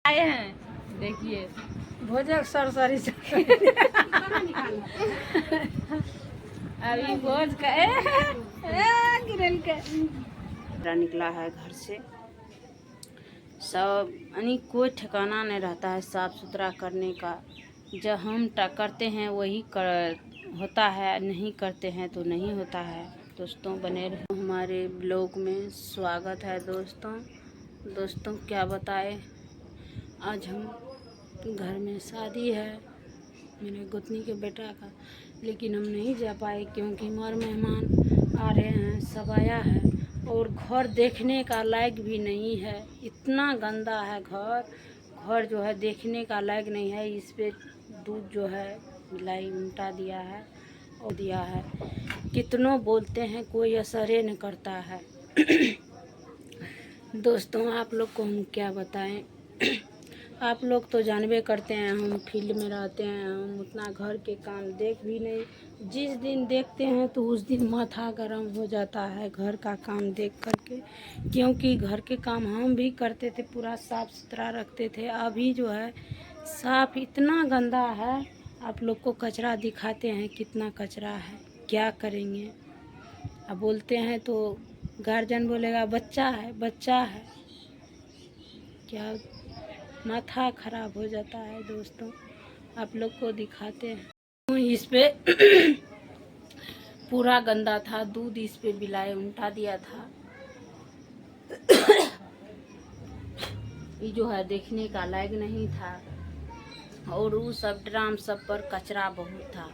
आए हैं, देखिए भोजक सरसरी अभी भोज का निकला है घर से। सब यानी कोई ठिकाना नहीं रहता है साफ़ सुथरा करने का। जब हम करते हैं वही होता है, नहीं करते हैं तो नहीं होता है। दोस्तों बने रहे हमारे ब्लॉग में, स्वागत है दोस्तों क्या बताएं, आज हम घर में शादी है मेरे गुतनी के बेटा का, लेकिन हम नहीं जा पाए क्योंकि हमारे मेहमान आ रहे हैं, सब आया है और घर देखने का लायक भी नहीं है। इतना गंदा है घर जो है देखने का लायक नहीं है। इस पे दूध जो है मिलाई उल्टा दिया है और दिया है, कितनों बोलते हैं कोई असर ही नहीं करता है। दोस्तों आप लोग को हम क्या बताएं, आप लोग तो जानबे करते हैं हम फील्ड में रहते हैं, हम उतना घर के काम देख भी नहीं। जिस दिन देखते हैं तो उस दिन माथा गर्म हो जाता है घर का काम देख करके, क्योंकि घर के काम हम भी करते थे, पूरा साफ़ सुथरा रखते थे। अभी जो है साफ इतना गंदा है, आप लोग को कचरा दिखाते हैं कितना कचरा है, क्या करेंगे। अब बोलते हैं तो गार्जियन बोलेगा बच्चा है, क्या माथा खराब हो जाता है। दोस्तों आप लोग को दिखाते हैं, इस पे पूरा गंदा था, दूध इस पे बिलाए उल्टा दिया था। ये जो है देखने का लायक नहीं था, और वो सब ड्राम सब पर कचरा बहुत था,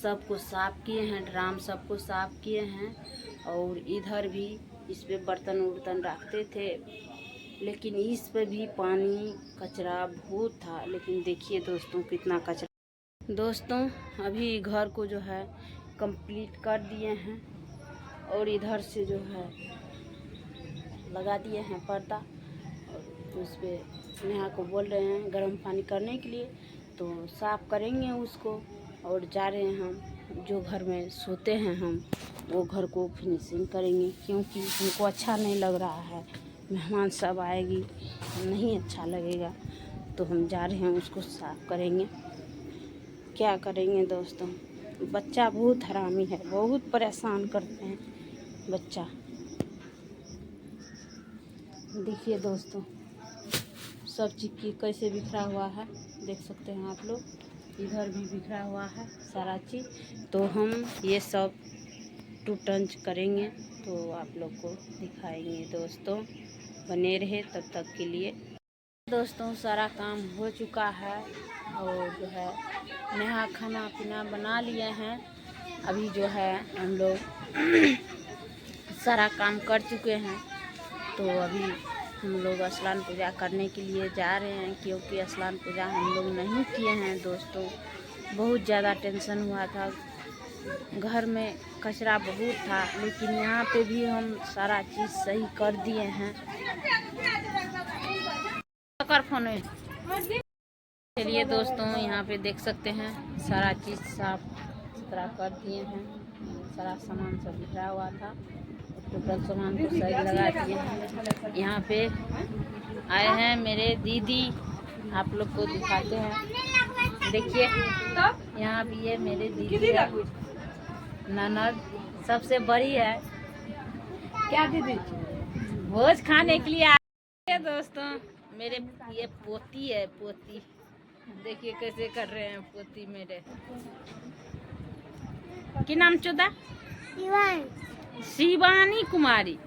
सबको साफ किए हैं, ड्राम सबको साफ किए हैं। और इधर भी इस पे बर्तन उर्तन रखते थे, लेकिन इस पे भी पानी कचरा बहुत था। लेकिन देखिए दोस्तों कितना कचरा। दोस्तों अभी घर को जो है कंप्लीट कर दिए हैं, और इधर से जो है लगा दिए हैं पर्दा, और उस पे नेहा को बोल रहे हैं गर्म पानी करने के लिए, तो साफ़ करेंगे उसको। और जा रहे हैं हम जो घर में सोते हैं हम वो घर को फिनिशिंग करेंगे, क्योंकि हमको अच्छा नहीं लग रहा है, मेहमान सब आएगी नहीं अच्छा लगेगा, तो हम जा रहे हैं उसको साफ़ करेंगे। क्या करेंगे दोस्तों, बच्चा बहुत हरामी है, बहुत परेशान करते हैं बच्चा। देखिए दोस्तों सब चीज़ की कैसे बिखरा हुआ है, देख सकते हैं आप लोग, इधर भी बिखरा हुआ है सारा चीज़। तो हम ये सब टूटंच करेंगे तो आप लोग को दिखाएंगे। दोस्तों बने रहे तब तक के लिए। दोस्तों सारा काम हो चुका है, और जो है नेहा खाना पीना बना लिए हैं। अभी जो है हम लोग सारा काम कर चुके हैं, तो अभी हम लोग स्नान पूजा करने के लिए जा रहे हैं, क्योंकि स्नान पूजा हम लोग नहीं किए हैं। दोस्तों बहुत ज़्यादा टेंशन हुआ था, घर में कचरा बहुत था, लेकिन यहाँ पे भी हम सारा चीज़ सही कर दिए हैं। चलिए दोस्तों यहाँ पे देख सकते हैं सारा चीज़ साफ सुथरा कर दिए हैं, सारा सामान सब बिखरा हुआ था, टोटल सामान को सही लगा दिए हैं। यहाँ पे आए हैं मेरे दीदी, आप लोग को दिखाते हैं, देखिए यहाँ भी ये मेरे दीदी है, ननद सबसे बड़ी है। क्या दीदी भोज खाने के लिए आए दोस्तों। मेरे ये पोती है, पोती देखिए कैसे कर रहे हैं पोती मेरे। की नाम चुदा? शिवानी कुमारी।